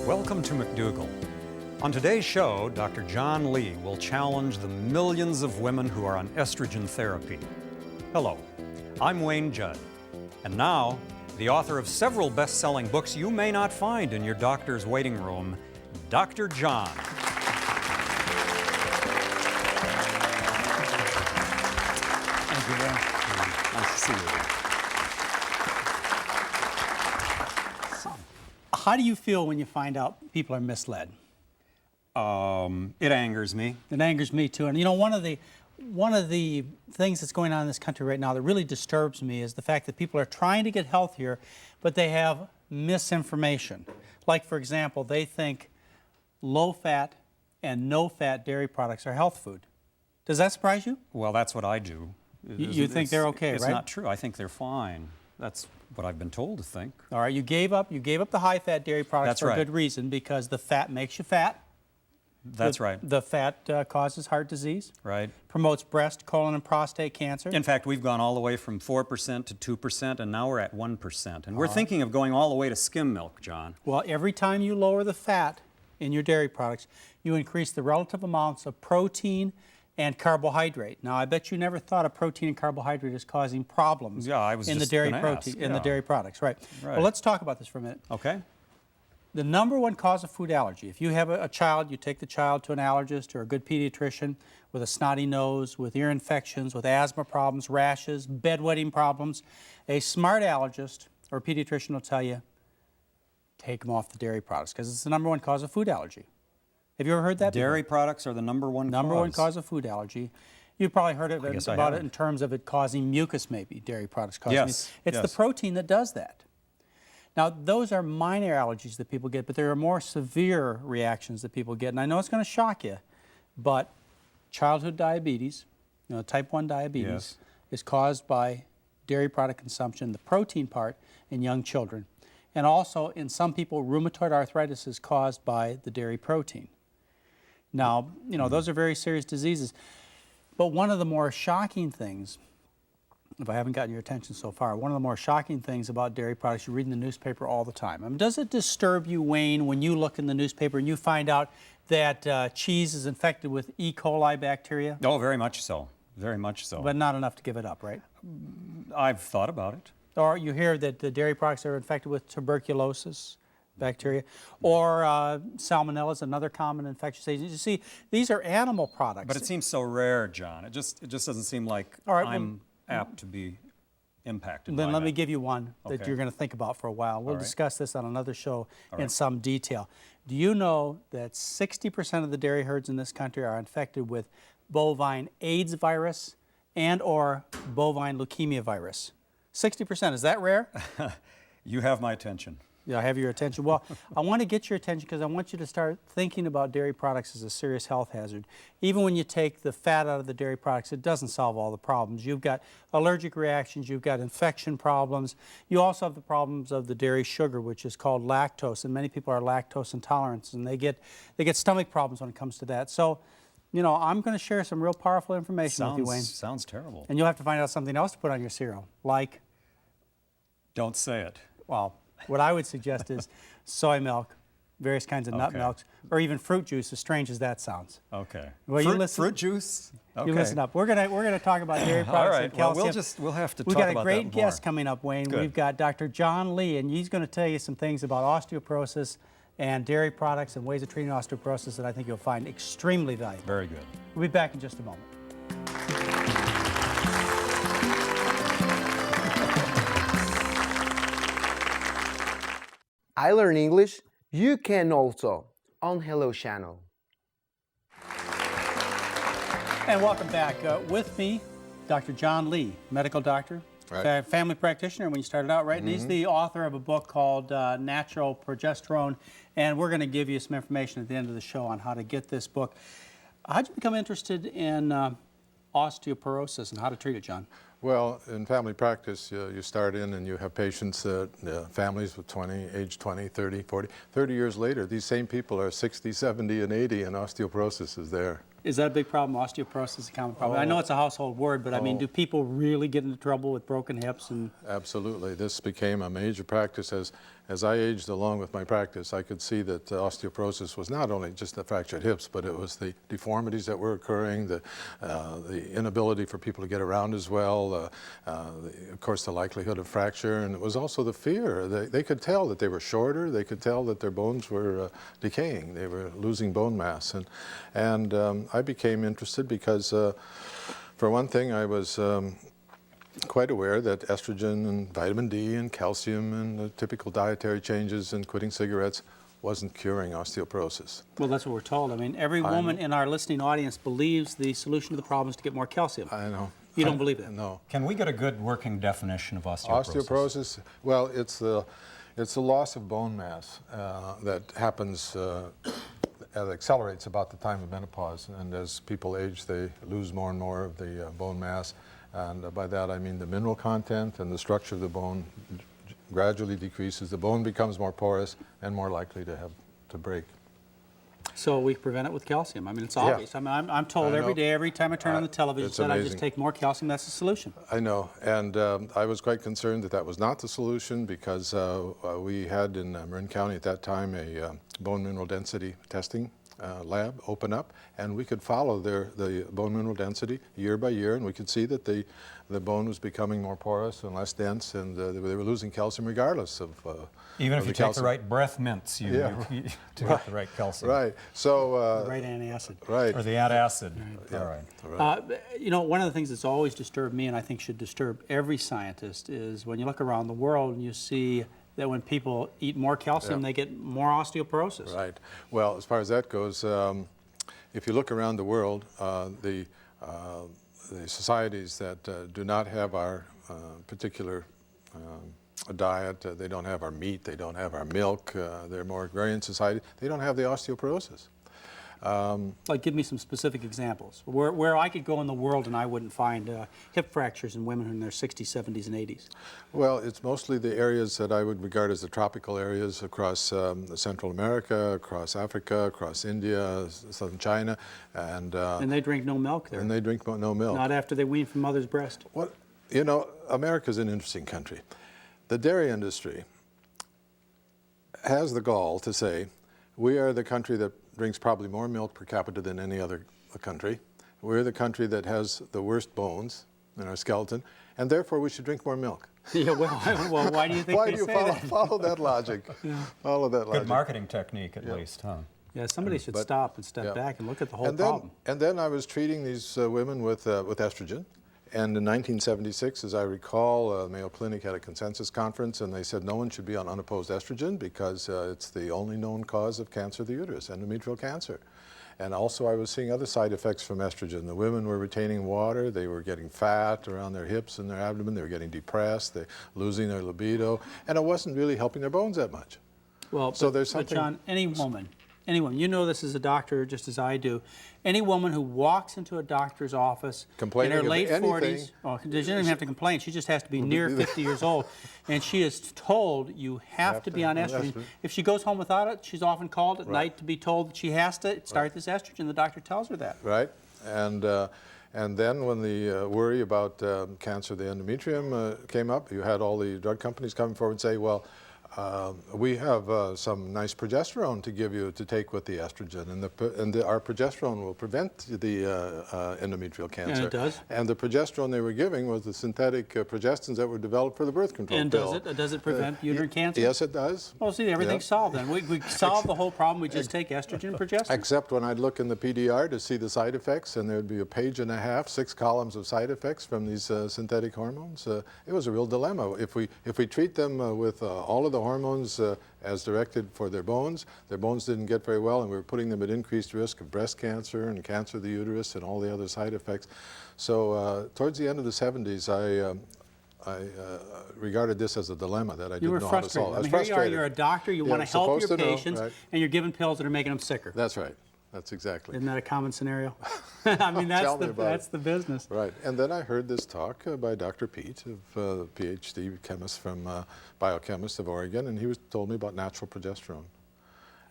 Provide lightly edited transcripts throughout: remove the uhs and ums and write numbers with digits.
Welcome to McDougall. On today's show, Dr. John Lee will challenge the millions of women who are on estrogen therapy. Hello, I'm Wayne Judd. And now, the author of several best-selling books you may not find in your doctor's waiting room, Dr. John. Thank you, Wayne. Nice to see you. How do you feel when you find out people are misled? It angers me. It angers me too. And you know, one of the things that's going on in this country right now that really disturbs me is the fact that people are trying to get healthier, but they have misinformation. Like, for example, they think low-fat and no-fat dairy products are health food. Does that surprise you? Well, that's what I do. You think they're okay, right? It's not true. I think they're fine. That's what I've been told to think. All right, you gave up the high-fat dairy products That's for right. a good reason, because the fat makes you fat. That's right. The fat causes heart disease. Right. Promotes breast, colon, and prostate cancer. In fact, we've gone all the way from 4% to 2%, and now we're at 1%. And we're thinking of going all the way to skim milk, John. Well, every time you lower the fat in your dairy products, you increase the relative amounts of protein and carbohydrate. Now, I bet you never thought of protein and carbohydrate as causing problems Yeah, I was in the just dairy gonna protein ask, in the yeah. dairy products, right? Right. Well, let's talk about this for a minute. Okay. The number one cause of food allergy, if you have a child, you take the child to an allergist or a good pediatrician with a snotty nose, with ear infections, with asthma problems, rashes, bedwetting problems, a smart allergist or pediatrician will tell you, take them off the dairy products because it's the number one cause of food allergy. Have you ever heard that Dairy before? products are the number one Cause of food allergy. You've probably heard of guess I about it haven't. in terms of it causing mucus, maybe, dairy products causing Yes, mucus. It's the yes. protein that does that. Now, those are minor allergies that people get, but there are more severe reactions that people get. And I know it's going to shock you, but childhood diabetes, you know, type 1 diabetes, Yes. is caused by dairy product consumption, the protein part, in young children. And also, in some people, rheumatoid arthritis is caused by the dairy protein. Now, you know, those are very serious diseases. But one of the more shocking things, if I haven't gotten your attention so far, one of the more shocking things about dairy products, you read in the newspaper all the time. I mean, does it disturb you, Wayne, when you look in the newspaper and you find out that cheese is infected with E. coli bacteria? Oh, very much so. Very much so. But not enough to give it up, right? I've thought about it. Or you hear that the dairy products are infected with tuberculosis bacteria, or salmonella is another common infectious agent. You see, these are animal products. But it seems so rare, John. It just doesn't seem like All right, I'm apt to be impacted Then by let me that. give you one that Okay. you're going to think about for a while. We'll All right. discuss this on another show in right. some detail. Do you know that 60% of the dairy herds in this country are infected with bovine AIDS virus and or bovine leukemia virus? 60%, is that rare? You have my attention. Yeah, I have your attention. Well, I want to get your attention because I want you to start thinking about dairy products as a serious health hazard. Even when you take the fat out of the dairy products, it doesn't solve all the problems. You've got allergic reactions, you've got infection problems. You also have the problems of the dairy sugar, which is called lactose, and many people are lactose intolerant, and they get stomach problems when it comes to that. So, you know, I'm going to share some real powerful information with you, Wayne. Sounds terrible. And you'll have to find out something else to put on your cereal, like, Don't say it. well, what I would suggest is soy milk, various kinds of nut Okay. milks, or even fruit juice, as strange as that sounds. Okay. Well, you listen- fruit juice? Okay. You listen up. We're gonna talk about dairy All products right. and Well, calcium. we'll have to We've talk got a about great that more. guest coming up, Wayne. Good. We've got Dr. John Lee, and he's going to tell you some things about osteoporosis and dairy products and ways of treating osteoporosis that I think you'll find extremely valuable. Very good. We'll be back in just a moment. I Learn English, you can also on Hello Channel. And welcome back. With me, Dr. John Lee, medical doctor, family practitioner when you started out, right? And he's the author of a book called Natural Progesterone. And we're going to give you some information at the end of the show on how to get this book. How'd you become interested in osteoporosis and how to treat it, John? Well, in family practice, you start in and you have patients, families with age 20, 30, 40. 30 years later, these same people are 60, 70, and 80, and osteoporosis is there. Is that a big problem? Osteoporosis is a common problem. I know it's a household word, but I mean, do people really get into trouble with broken hips? And Absolutely. This became a major practice. As I aged along with my practice, I could see that osteoporosis was not only just the fractured hips, but it was the deformities that were occurring, the inability for people to get around as well, of course the likelihood of fracture, and it was also the fear. They could tell that they were shorter, they could tell that their bones were decaying, they were losing bone mass. And I became interested because, for one thing, I was quite aware that estrogen and vitamin D and calcium and the typical dietary changes and quitting cigarettes wasn't curing osteoporosis. well, that's what we're told. I mean, every woman in our listening audience believes the solution to the problem is to get more calcium. I know. You don't believe that? No. Can we get a good working definition of osteoporosis? Osteoporosis, well, it's the loss of bone mass that happens, that accelerates about the time of menopause. And as people age, they lose more and more of the bone mass. And by that I mean the mineral content and the structure of the bone gradually decreases. The bone becomes more porous and more likely to break. So we prevent it with calcium. I mean, it's obvious. I mean, I'm told every day, every time I turn on the television, it's that I just amazing. take more calcium. That's the solution. I know, and I was quite concerned that that was not the solution, because we had in Marin County at that time a bone mineral density testing lab open up, and we could follow the bone mineral density year by year, and we could see that the bone was becoming more porous and less dense, and they were losing calcium regardless of Even of if you take calcium. the right breath mints, you to get the right calcium. Right. So The right antacid. right. Or the antacid. Yeah. All right. You know, one of the things that's always disturbed me, and I think should disturb every scientist, is when you look around the world and you see that when people eat more calcium, they get more osteoporosis. Right. Well, as far as that goes, if you look around the world, the societies that do not have our particular diet, they don't have our meat, they don't have our milk, they're more agrarian society, they don't have the osteoporosis. Like, give me some specific examples where I could go in the world and I wouldn't find hip fractures in women in their 60s, 70s, and 80s. Well, it's mostly the areas that I would regard as the tropical areas across Central America, across Africa, across India, southern China, and they drink no milk there. and they drink no milk. Not after they wean from mother's breast. What, you know, America's an interesting country. The dairy industry has the gall to say, we are the country that drinks probably more milk per capita than any other country. We're the country that has the worst bones in our skeleton, and therefore we should drink more milk. Yeah, well, why do you think Why they do you say follow, that? follow that logic? Follow that logic. Good marketing technique, at least, huh? Yeah, somebody should But- stop and step yeah. back and look at the whole And then, problem. and then I was treating these women with estrogen. And in 1976, as I recall, Mayo Clinic had a consensus conference, and they said no one should be on unopposed estrogen because it's the only known cause of cancer of the uterus, endometrial cancer. And also I was seeing other side effects from estrogen. The women were retaining water, they were getting fat around their hips and their abdomen, they were getting depressed, they losing their libido, and it wasn't really helping their bones that much. Well, So but, there's but something- John, any woman, you know this as a doctor just as I do, any woman who walks into a doctor's office Complaining in her of late anything. 40s, well, she doesn't even have to complain, she just has to be near 50 years old, and she is told you have to be on estrogen. If she goes home without it, she's often called at night to be told that she has to start this estrogen. The doctor tells her that. Right? And then when the worry about cancer of the endometrium came up, you had all the drug companies come forward and say, well, we have some nice progesterone to give you to take with the estrogen, and our progesterone will prevent the endometrial cancer. And it does. And the progesterone they were giving was the synthetic progestins that were developed for the birth control And pill. does it prevent uterine cancer? Yes, it does. Well, see, everything's Yeah. solved then. We solved the whole problem. We just take estrogen and progesterone. Except when I'd look in the PDR to see the side effects, and there'd be a page and a half, 6 columns of side effects from these synthetic hormones. It was a real dilemma. If we treat them with all of the hormones as directed for their bones didn't get very well, and we were putting them at increased risk of breast cancer and cancer of the uterus and all the other side effects. So towards the end of the 70s, I regarded this as a dilemma that I You were didn't know how to frustrated. solve. I I was mean, here you are, frustrated. you're a doctor, you Yeah, want to help your supposed to know, patients, right. and you're giving pills that are making them sicker. That's right. That's exactly. Isn't that a common scenario? I mean, Tell me about that's it. the business. Right, and then I heard this talk by Dr. Pete, a PhD chemist from biochemist of Oregon, and he told me about natural progesterone.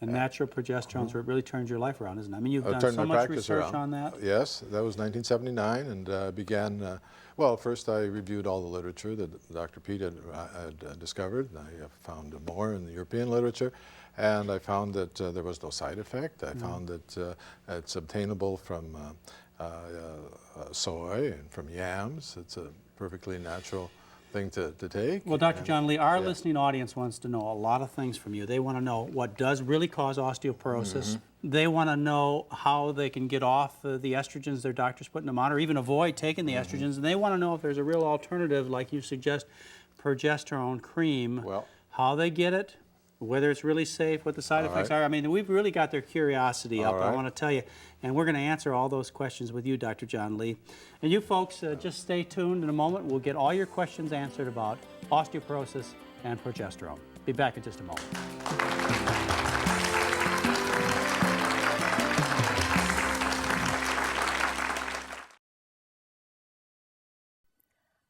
And natural progesterone is where it really turns your life around, isn't it? I mean, you've done turned so my much practice research around. on that. Yes, that was 1979, and began, well, first I reviewed all the literature that Dr. Pete had discovered. I found more in the European literature, and I found that there was no side effect. I found that it's obtainable from soy and from yams. It's a perfectly natural thing to take. Well, Dr. John Lee, our yeah. listening audience wants to know a lot of things from you. They want to know what does really cause osteoporosis. They want to know how they can get off the estrogens their doctor's putting them on, or even avoid taking the estrogens. And they want to know if there's a real alternative, like you suggest, progesterone cream, Well, how they get it, whether it's really safe, what the side effects are. I mean, we've really got their curiosity up, I want to tell you. And we're going to answer all those questions with you, Dr. John Lee. And you folks, just stay tuned. In a moment, we'll get all your questions answered about osteoporosis and progesterone. Be back in just a moment.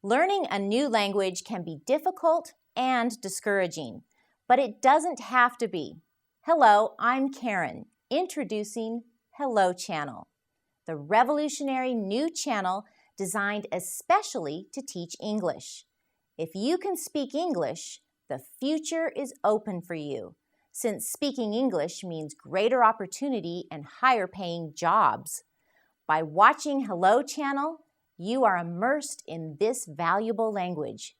Learning a new language can be difficult and discouraging, but it doesn't have to be. Hello, I'm Karen, introducing Hello Channel, the revolutionary new channel designed especially to teach English. If you can speak English, the future is open for you, since speaking English means greater opportunity and higher paying jobs. By watching Hello Channel, you are immersed in this valuable language.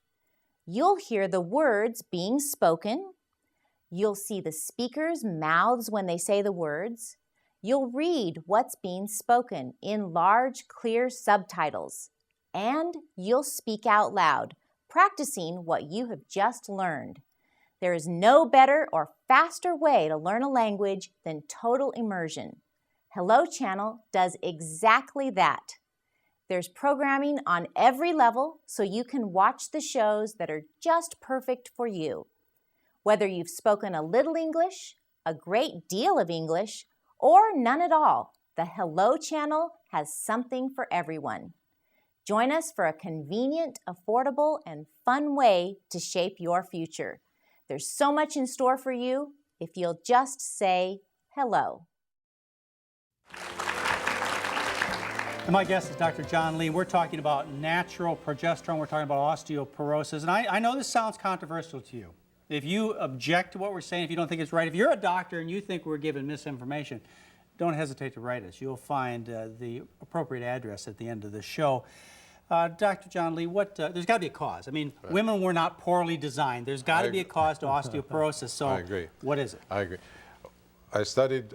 You'll hear the words being spoken. You'll see the speakers' mouths when they say the words. You'll read what's being spoken in large, clear subtitles. And you'll speak out loud, practicing what you have just learned. There is no better or faster way to learn a language than total immersion. Hello Channel does exactly that. There's programming on every level so you can watch the shows that are just perfect for you. Whether you've spoken a little English, a great deal of English, or none at all, the Hello Channel has something for everyone. Join us for a convenient, affordable, and fun way to shape your future. There's so much in store for you if you'll just say hello. And my guest is Dr. John Lee. We're talking about natural progesterone. We're talking about osteoporosis. And I know this sounds controversial to you. If you object to what we're saying, if you don't think it's right, if you're a doctor and you think we're giving misinformation, don't hesitate to write us. You'll find the appropriate address at the end of the show. Dr. John Lee, there's got to be a cause. I mean, women were not poorly designed. There's got to be a cause to osteoporosis. So I agree. What is it? I agree. I studied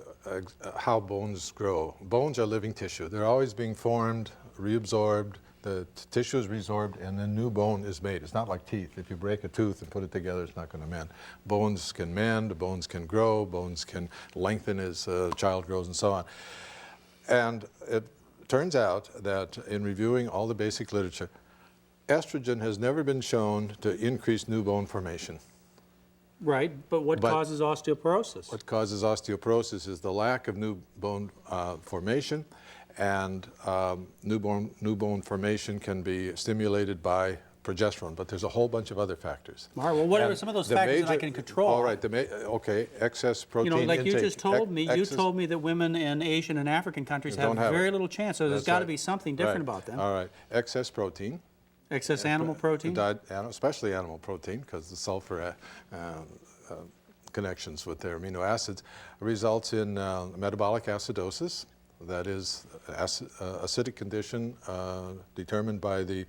how bones grow. Bones are living tissue. They're always being formed, reabsorbed, the tissue is resorbed, and then new bone is made. It's not like teeth. If you break a tooth and put it together, it's not going to mend. Bones can mend, bones can grow, bones can lengthen as a child grows, and so on. And it turns out that in reviewing all the basic literature, estrogen has never been shown to increase new bone formation. Right, but what causes osteoporosis? What causes osteoporosis is the lack of new bone formation, and new bone formation can be stimulated by progesterone, but there's a whole bunch of other factors. All right, well, what are some of those factors that I can control? All right, okay, excess protein like intake. you just told me, you told me that women in Asian and African countries have very little chance, so there's got to be something different about them. All right, excess protein. Excess animal protein? Especially animal protein, because the sulfur connections with their amino acids results in metabolic acidosis. That is acidic condition determined by the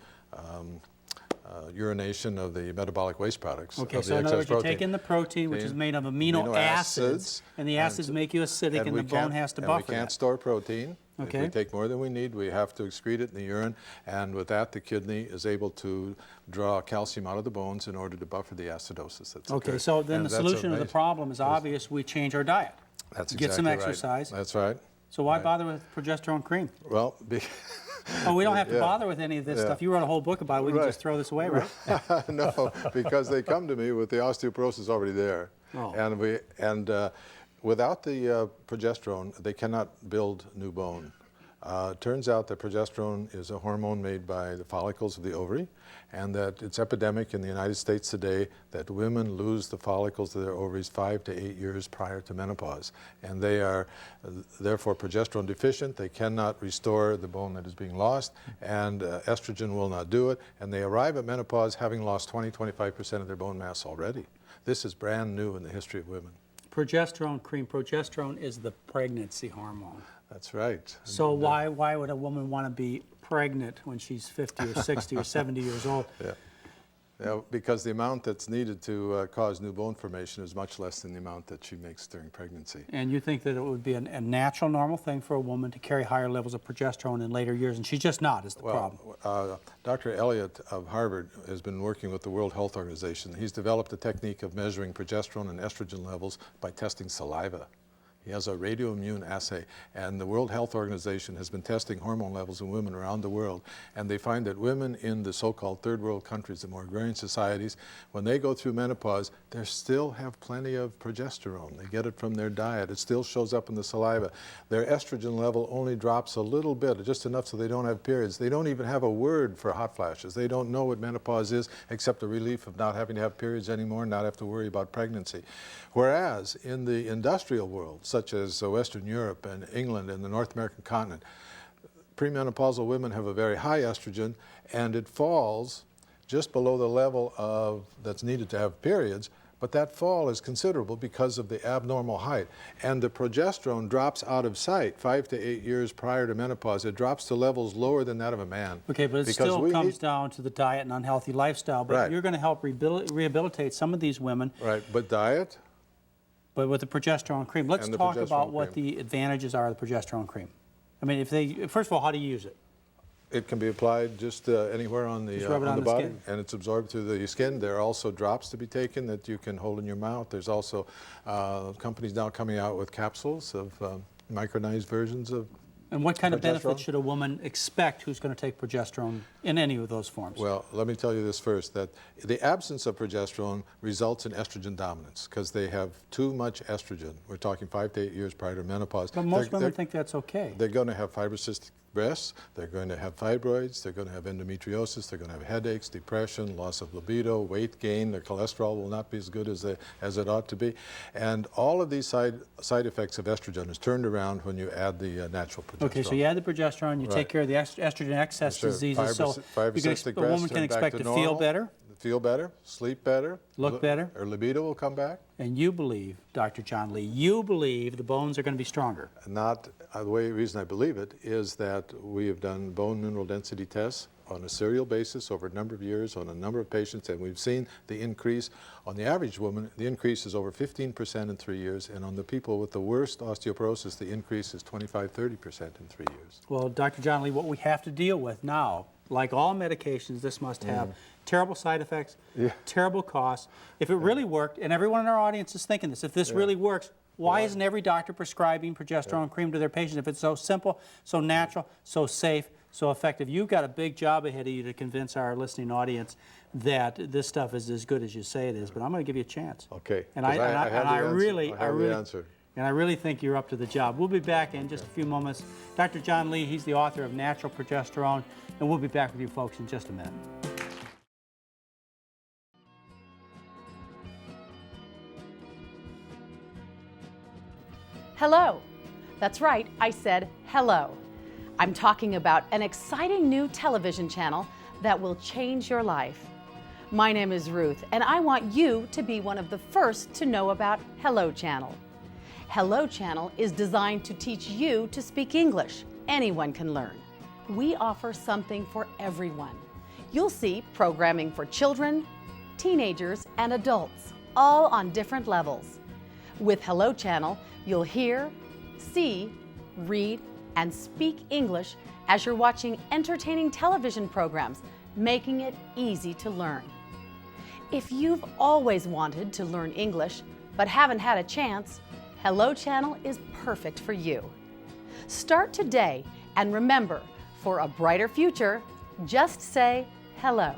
urination of the metabolic waste products. Okay, so in other words, you take in the protein, which is made of amino acids, and the acids make you acidic, and the bone has to buffer and we can't store protein. Okay. If we take more than we need, we have to excrete it in the urine, and with that, the kidney is able to draw calcium out of the bones in order to buffer the acidosis that's Okay, occurred. so then the solution to the problem is obvious. We change our diet. That's Get some exactly right. exercise. That's right. So why bother with progesterone cream? Well, Oh, we don't have to bother with any of this stuff. You wrote a whole book about it. We can just throw this away, right? No, because they come to me with the osteoporosis already there. Oh. And without the progesterone, they cannot build new bone. Turns out that progesterone is a hormone made by the follicles of the ovary, and that it's epidemic in the United States today that women lose the follicles of their ovaries 5 to 8 years prior to menopause. And they are therefore progesterone deficient. They cannot restore the bone that is being lost, and estrogen will not do it. And they arrive at menopause having lost 20–25% of their bone mass already. This is brand new in the history of women. Progesterone cream. Progesterone is the pregnancy hormone. That's right. So why would a woman want to be pregnant when she's 50 or 60 or 70 years old? Yeah, because the amount that's needed to cause new bone formation is much less than the amount that she makes during pregnancy. And you think that it would be a natural, normal thing for a woman to carry higher levels of progesterone in later years, and she's just not, is the problem. Dr. Elliott of Harvard has been working with the World Health Organization. He's developed a technique of measuring progesterone and estrogen levels by testing saliva. He has a radioimmune assay, and the World Health Organization has been testing hormone levels in women around the world, and they find that women in the so-called third world countries, the more agrarian societies, when they go through menopause, they still have plenty of progesterone. They get it from their diet. It still shows up in the saliva. Their estrogen level only drops a little bit, just enough so they don't have periods. They don't even have a word for hot flashes. They don't know what menopause is except the relief of not having to have periods anymore, not have to worry about pregnancy. Whereas in the industrial world, such as Western Europe and England and the North American continent, premenopausal women have a very high estrogen, and it falls just below the level that's needed to have periods, but that fall is considerable because of the abnormal height. And the progesterone drops out of sight 5 to 8 years prior to menopause. It drops to levels lower than that of a man. Okay, but it still comes down to the diet and unhealthy lifestyle, but you're going to help rehabilitate some of these women. Right, but diet? But with the progesterone cream, let's talk about what the advantages are of the progesterone cream. I mean, first of all, how do you use it? It can be applied just anywhere on the body, and it's absorbed through the skin. There are also drops to be taken that you can hold in your mouth. There's also companies now coming out with capsules of micronized versions of And what kind of benefits should a woman expect who's going to take progesterone in any of those forms? Well, let me tell you this first, that the absence of progesterone results in estrogen dominance because they have too much estrogen. We're talking 5 to 8 years prior to menopause. But most women think that's okay. They're going to have fibrocystic breasts, they're going to have fibroids, they're going to have endometriosis, they're going to have headaches, depression, loss of libido, weight gain, their cholesterol will not be as good as it ought to be. And all of these side effects of estrogen is turned around when you add the natural progesterone. Okay, so you add the progesterone, you take care of the estrogen excess diseases, so a woman can expect to feel better? Feel better, sleep better. Look better. Her libido will come back. And you believe, Dr. John Lee, you believe the bones are going to be stronger. Not the reason I believe it is that we have done bone mineral density tests on a serial basis over a number of years on a number of patients, and we've seen the increase. On the average woman, the increase is over 15% in 3 years, and on the people with the worst osteoporosis, the increase is 25–30% in 3 years. Well, Dr. John Lee, what we have to deal with now, like all medications, this must have terrible side effects, terrible costs. If it really worked, and everyone in our audience is thinking this, if this really works, why isn't every doctor prescribing progesterone cream to their patients if it's so simple, so natural, so safe, so effective? You've got a big job ahead of you to convince our listening audience that this stuff is as good as you say it is, but I'm going to give you a chance. Okay. And I really answer. think you're up to the job. We'll be back in just a few moments. Dr. John Lee, he's the author of Natural Progesterone, and we'll be back with you folks in just a minute. Hello. That's right, I said hello. I'm talking about an exciting new television channel that will change your life. My name is Ruth, and I want you to be one of the first to know about Hello Channel. Hello Channel is designed to teach you to speak English. Anyone can learn. We offer something for everyone. You'll see programming for children, teenagers, and adults, all on different levels. With Hello Channel, you'll hear, see, read, and speak English as you're watching entertaining television programs, making it easy to learn. If you've always wanted to learn English but haven't had a chance, Hello Channel is perfect for you. Start today, and remember, for a brighter future, just say hello.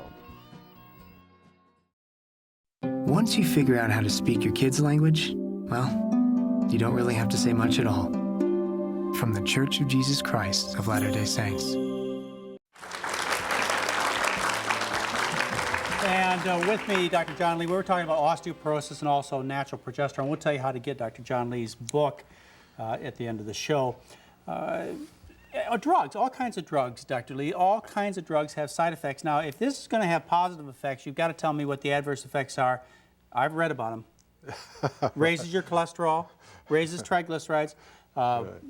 Once you figure out how to speak your kids' language, well, you don't really have to say much at all. from the Church of Jesus Christ of Latter-day Saints. And with me, Dr. John Lee, we were talking about osteoporosis and also natural progesterone. We'll tell you how to get Dr. John Lee's book at the end of the show. Drugs, all kinds of drugs, Dr. Lee. All kinds of drugs have side effects. Now, if this is going to have positive effects, you've got to tell me what the adverse effects are. I've read about them. Raises your cholesterol, raises triglycerides,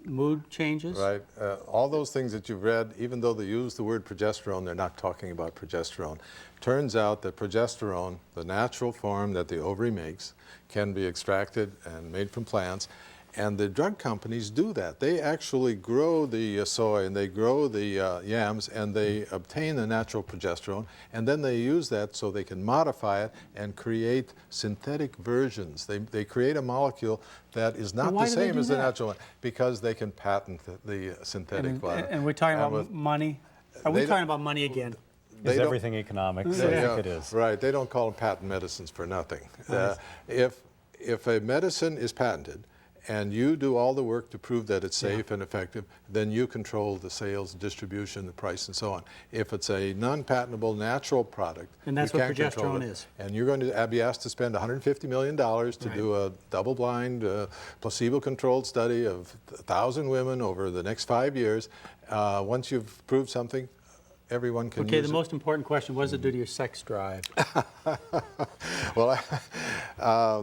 mood changes. Right. All those things that you've read, even though they use the word progesterone, they're not talking about progesterone. Turns out that progesterone, the natural form that the ovary makes, can be extracted and made from plants. And the drug companies do that. They actually grow the soy and they grow the yams and they obtain the natural progesterone, and then they use that so they can modify it and create synthetic versions. They create a molecule that is not the same as the natural one because they can patent the synthetic one. And we're talking about money? Are we talking about money again? Is everything economics? I think it is. Right. They don't call them patent medicines for nothing. If a medicine is patented, and you do all the work to prove that it's safe and effective, then you control the sales, distribution, the price, and so on. If it's a non-patentable natural product, and that's you what can't control progesterone it. is. And you're going to be asked to spend $150 million to do a double-blind, placebo-controlled study of 1,000 women over the next 5 years. Once you've proved something, everyone can use it. Okay, the most important question, what does it do to your sex drive? Well,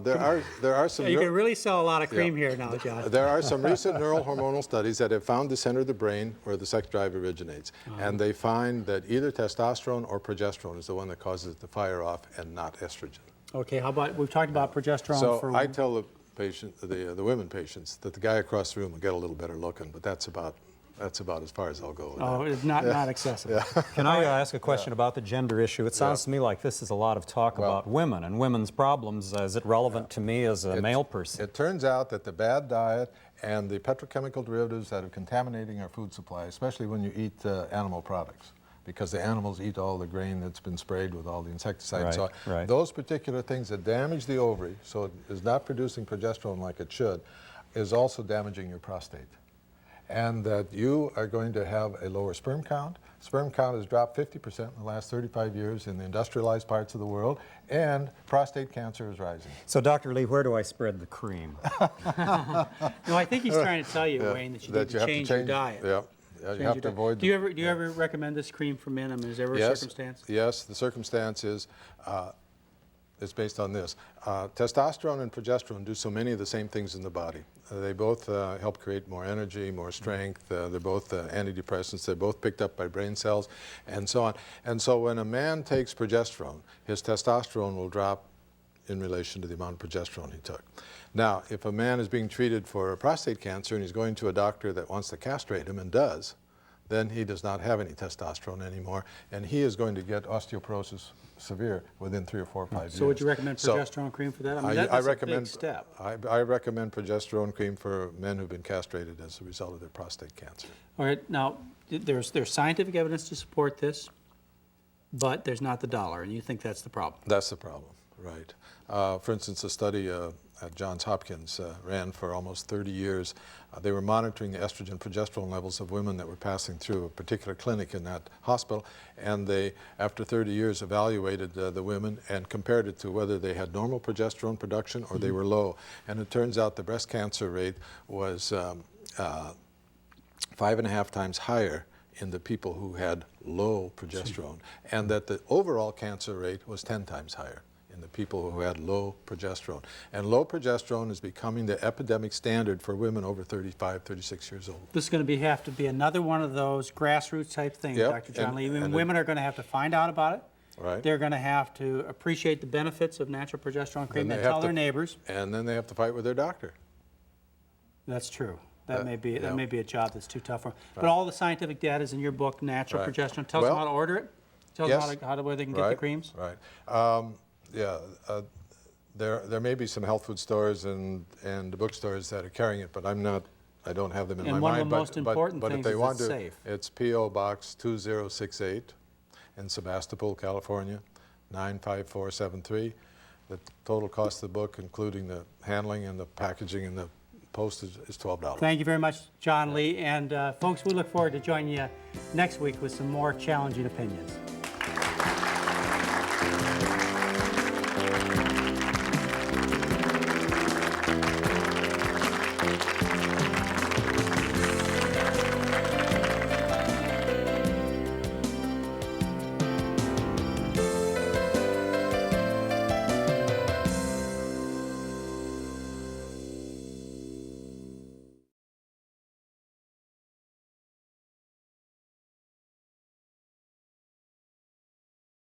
there are some... You can really sell a lot of cream here now, John. There are some recent neural hormonal studies that have found the center of the brain where the sex drive originates. And they find that either testosterone or progesterone is the one that causes it to fire off and not estrogen. Okay, how about, we've talked about progesterone So I tell the patient, the women patients, that the guy across the room will get a little better looking, but that's about as far as I'll go with that. it's not accessible. Can I ask a question about the gender issue? It sounds to me like this is a lot of talk about women and women's problems. Is it relevant to me as a male person? It turns out that the bad diet and the petrochemical derivatives that are contaminating our food supply, especially when you eat animal products, because the animals eat all the grain that's been sprayed with all the insecticides. Right. Those particular things that damage the ovary, so it is not producing progesterone like it should, is also damaging your prostate. And that you are going to have a lower sperm count. Sperm count has dropped 50% in the last 35 years in the industrialized parts of the world, and prostate cancer is rising. So, Dr. Lee, where do I spread the cream? No, I think he's trying to tell you, Wayne, that you need to change your diet. Yeah. You have to avoid. Do you ever recommend this cream for men? I mean, is there ever a circumstance? Yes, the circumstance is it's based on this. Testosterone and progesterone do so many of the same things in the body. They both help create more energy, more strength. They're both antidepressants. They're both picked up by brain cells, and so on. And so when a man takes progesterone, his testosterone will drop in relation to the amount of progesterone he took. Now, if a man is being treated for prostate cancer and he's going to a doctor that wants to castrate him and does, then he does not have any testosterone anymore, and he is going to get osteoporosis severe within 3 or 4 or 5 years. So would you recommend progesterone cream for that? I mean, that's a big step. I recommend progesterone cream for men who've been castrated as a result of their prostate cancer. All right, now, there's scientific evidence to support this, but there's not the dollar, and you think that's the problem. That's the problem, right. For instance, a study at Johns Hopkins ran for almost 30 years. They were monitoring the estrogen progesterone levels of women that were passing through a particular clinic in that hospital, and they, after 30 years, evaluated the women and compared it to whether they had normal progesterone production or they were low. And it turns out the breast cancer rate was 5.5 times higher in the people who had low progesterone, and that the overall cancer rate was 10 times higher in the people who had low progesterone. And low progesterone is becoming the epidemic standard for women over 35, 36 years old. This is going to have to be another one of those grassroots type things, Dr. John Lee. Women are going to have to find out about it. Right. They're going to have to appreciate the benefits of natural progesterone cream and tell their neighbors. And then they have to fight with their doctor. That's true. That may be a job that's too tough for them. But all the scientific data is in your book, Natural Progesterone. Tell them how to order it. Tell them where they can get the creams. Right. There may be some health food stores and bookstores that are carrying it, but I don't have them in my mind. And one of the most important things is it's safe. It's P.O. Box 2068 in Sebastopol, California, 95473. The total cost of the book, including the handling and the packaging and the postage is $12. Thank you very much, John Lee. And folks, we look forward to joining you next week with some more challenging opinions.